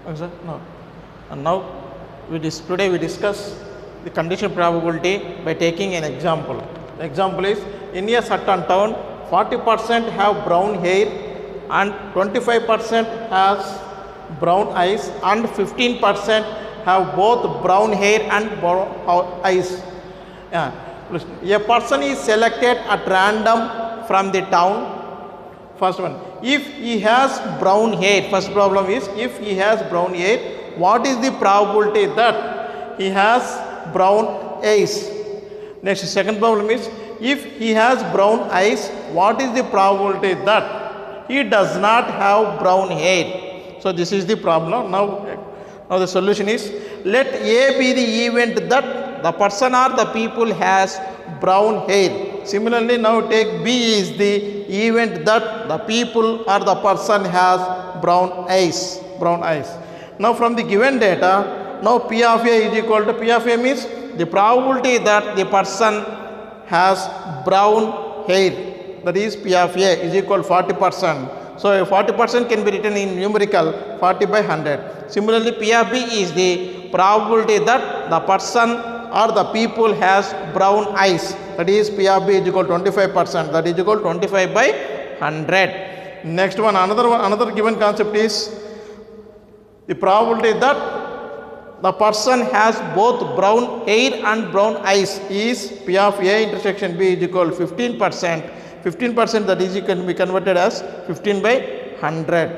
No. And now today we discuss the conditional probability by taking an example. The example is, in a certain town 40% have brown hair and 25% has brown eyes and 15% have both brown hair and brown eyes. Yeah. A person is selected at random from the town. First one, if he has brown hair, first problem is, if he has brown hair, what is the probability that he has brown eyes? Next, second problem is, if he has brown eyes, what is the probability that he does not have brown hair? So this is the problem. Now the solution is, let A be the event that the person or the people has brown hair. Similarly, now take B is the event that the people or the person has brown eyes. Now from the given data, now P of A is equal to, P of A means the probability that the person has brown hair, that is P of A is equal to 40%. So 40% can be written in numerical 40 by 100. Similarly, P of B is the probability that the person or the people has brown eyes, that is P of B is equal to 25%, that is equal to 25 by 100. Next one, another given concept is the probability that the person has both brown hair and brown eyes is P of A intersection B is equal to 15%. 15%, that is can be converted as 15 by 100.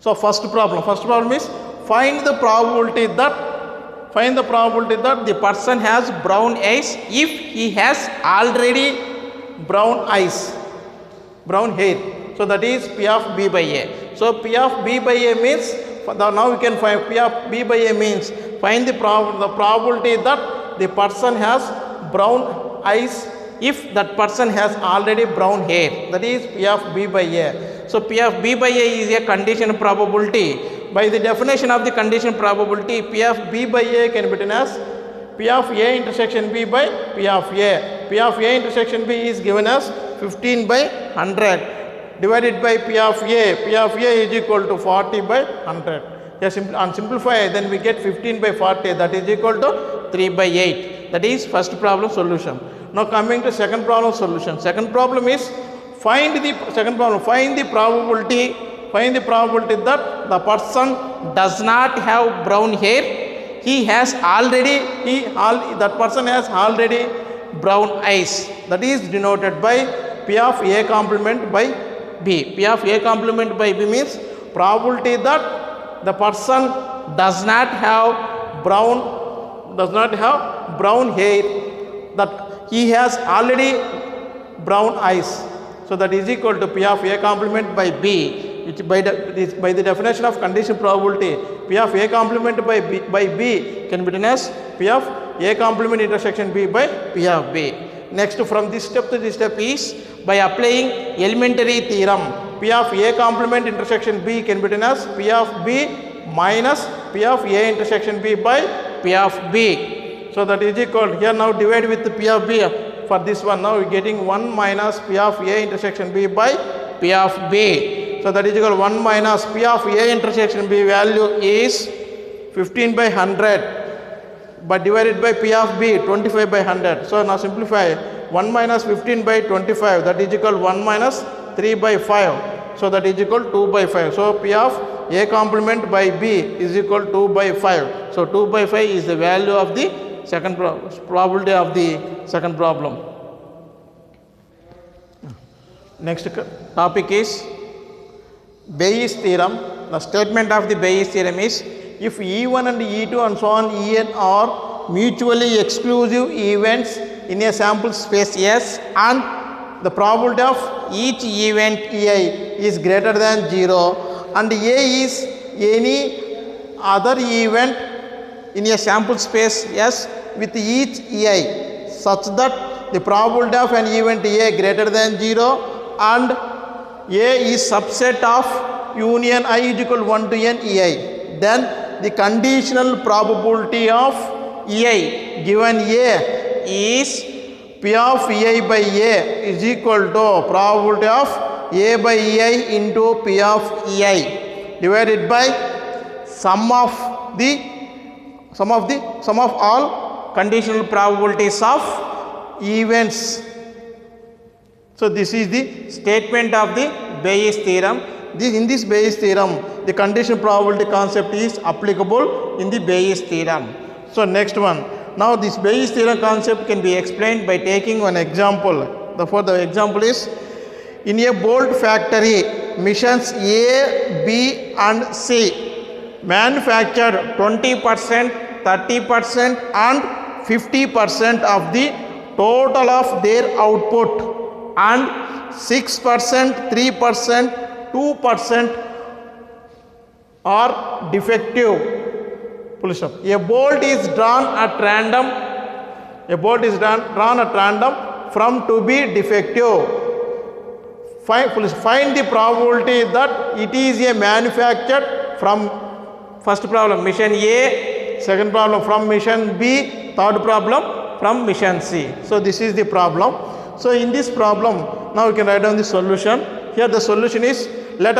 So first problem is, find the probability that the person has brown eyes if he has already brown hair. So that is P of B by A. So P of B by A means, now we can find P of B by A means, find the probability that the person has brown eyes if that person has already brown hair, that is P of B by A. So P of B by A is a conditional probability. By the definition of the conditional probability, P of B by A can be written as P of A intersection B by P of A. P of A intersection B is given as 15 by 100 divided by P of A. P of A is equal to 40 by 100. Yes, and simplify, then we get 15 by 40, that is equal to 3 by 8. That is first problem solution. Now coming to second problem solution. Second problem is, find the probability that the person does not have brown hair. That person has already brown eyes. That is denoted by P of A complement by B. P of A complement by B means probability that the person does not have brown hair, that he has already brown eyes. So that is equal to P of A complement by B, which by the definition of conditional probability, P of A complement by B can be written as P of A complement intersection B by P of B. Next, from this step to this step is, by applying elementary theorem, P of A complement intersection B can be written as P of B minus P of A intersection B by P of B. So that is equal, here now divide with P of B. For this one, now we are getting 1 minus P of A intersection B by P of B. So that is equal to 1 minus P of A intersection B value is 15 by 100, but divided by P of B 25 by 100. So now simplify, 1 minus 15 by 25, that is equal to 1 minus 3 by 5. So that is equal to 2 by 5. So P of A complement by B is equal to 2 by 5. So 2 by 5 is the value of the second probability of the second problem. Next topic is Bayes theorem. The statement of the Bayes theorem is, if E1 and E2 and so on En are mutually exclusive events in a sample space S, and the probability of each event Ei is greater than 0, and A is any other event in a sample space S with each Ei, such that the probability of an event A greater than 0 and A is subset of union I is equal to 1 to n Ei, then the conditional probability of Ei given A is P of Ei by A is equal to probability of A by Ei into P of Ei divided by sum of all conditional probabilities of events. So this is the statement of the Bayes theorem. In this Bayes theorem, the conditional probability concept is applicable in the Bayes theorem. So next one. Now this Bayes theorem concept can be explained by taking one example. Therefore the example is, in a bolt factory, missions A, B and C manufacture 20%, 30% and 50% of the total of their output, and 6%, 3%, 2% are defective. Full stop. A bolt is drawn at random. A bolt is drawn at random from to be defective. Find the probability that it is a manufactured from, first problem mission A, second problem from mission B, third problem from mission C. So this is the problem. So in this problem, now we can write down the solution. Here the solution is, let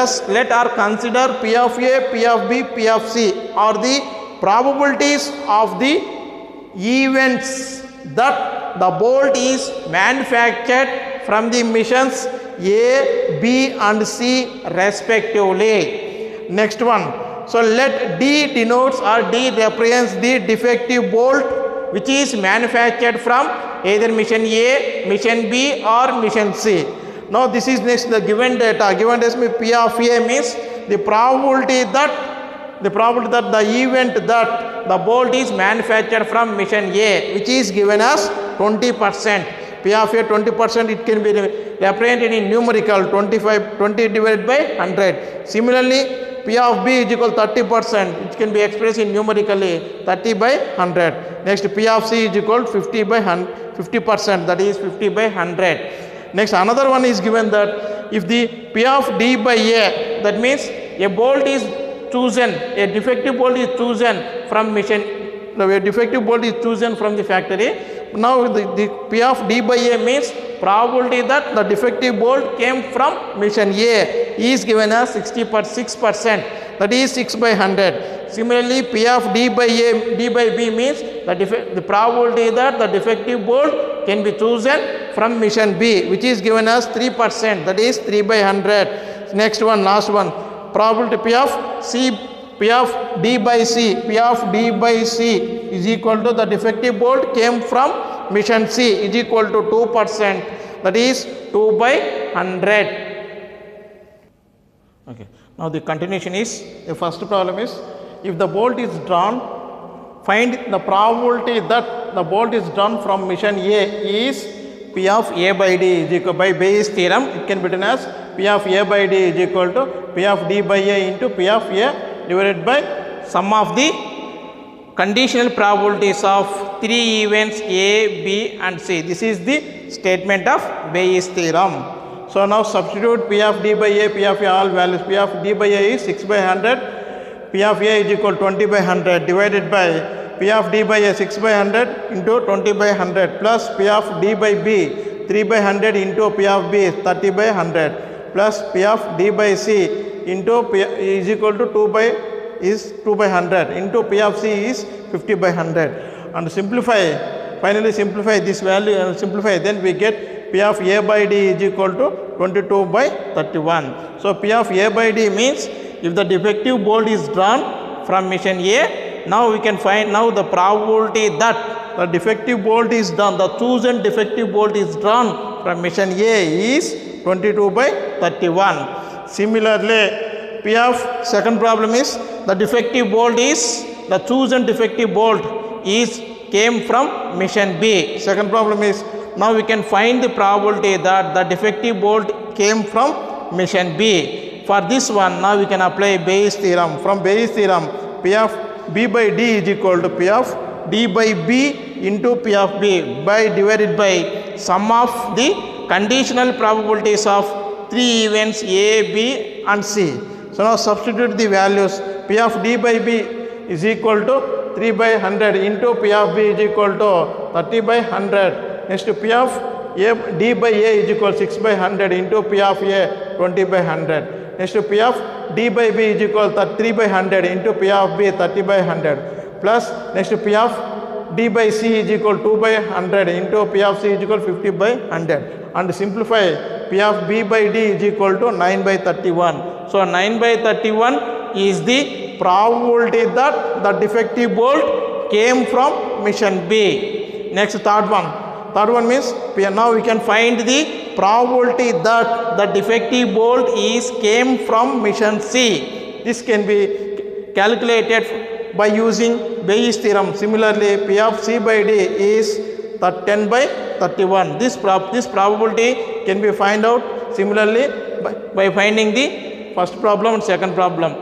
our consider P of A, P of B, P of C are the probabilities of the events that the bolt is manufactured from the missions A, B and C respectively. Next one. So let D denotes or D represents the defective bolt which is manufactured from either mission A, mission B or mission C. Now this is next the given data. Given data means P of A means the probability that the event that the bolt is manufactured from mission A, which is given as 20%. P of A 20%, it can be represented in numerical 20 divided by 100. Similarly, P of B is equal to 30%, which can be expressed in numerically 30 by 100. Next, P of C is equal to 50%, that is 50 by 100. Next, another one is given that if the P of D by A, that means a bolt is chosen, a defective bolt is chosen from mission, a defective bolt is chosen from the factory. Now the P of D by A means probability that the defective bolt came from mission A is given as 6%, that is 6 by 100. Similarly, P of D by B means the probability that the defective bolt can be chosen from mission B, which is given as 3%, that is 3 by 100. Next one, last one, probability P of D by C. P of D by C is equal to the defective bolt came from mission C is equal to 2%, that is 2 by 100. Okay. Now the continuation is, the first problem is, if the bolt is drawn, find the probability that the bolt is drawn from mission A is P of A by D is equal, by Bayes theorem it can be written as P of A by D is equal to P of D by A into P of A divided by sum of the conditional probabilities of three events A, B and C. This is the statement of Bayes theorem. So now substitute P of D by A, P of A, all values. P of D by A is 6 by 100, P of A is equal to 20 by 100 divided by P of D by A 6 by 100 into 20 by 100 plus P of D by B 3 by 100 into P of B 30 by 100 plus P of D by C into P is equal to 2 by 100 into P of C is 50 by 100, and finally simplify this value and simplify, then we get P of A by D is equal to 22 by 31. So P of A by D means if the defective bolt is drawn from mission A, now we can find now the probability that the defective bolt is drawn, the chosen defective bolt is drawn from mission A is 22 by 31. Similarly, P of second problem is the defective bolt is, the chosen defective bolt is came from mission B. Second problem is, now we can find the probability that the defective bolt came from mission B. For this one, now we can apply Bayes theorem. From Bayes theorem, P of B by D is equal to P of D by B into P of B by divided by sum of the conditional probabilities of three events A, B and C. So now substitute the values. P of D by B is equal to 3 by 100 into P of B is equal to 30 by 100. Next, P of D by A is equal to 6 by 100 into P of A 20 by 100. Next P of D by B is equal to 3 by 100 into P of B 30 by 100 plus next P of D by C is equal 2 by 100 into P of C is equal 50 by 100 and simplify P of B by D is equal to 9 by 31. So 9 by 31 is the probability that the defective bolt came from mission B. Next third one means now we can find the probability that the defective bolt came from mission C. This can be calculated by using Bayes theorem. Similarly, P of C by D is 10 by 31. This probability can be find out similarly by finding the first problem and second problem.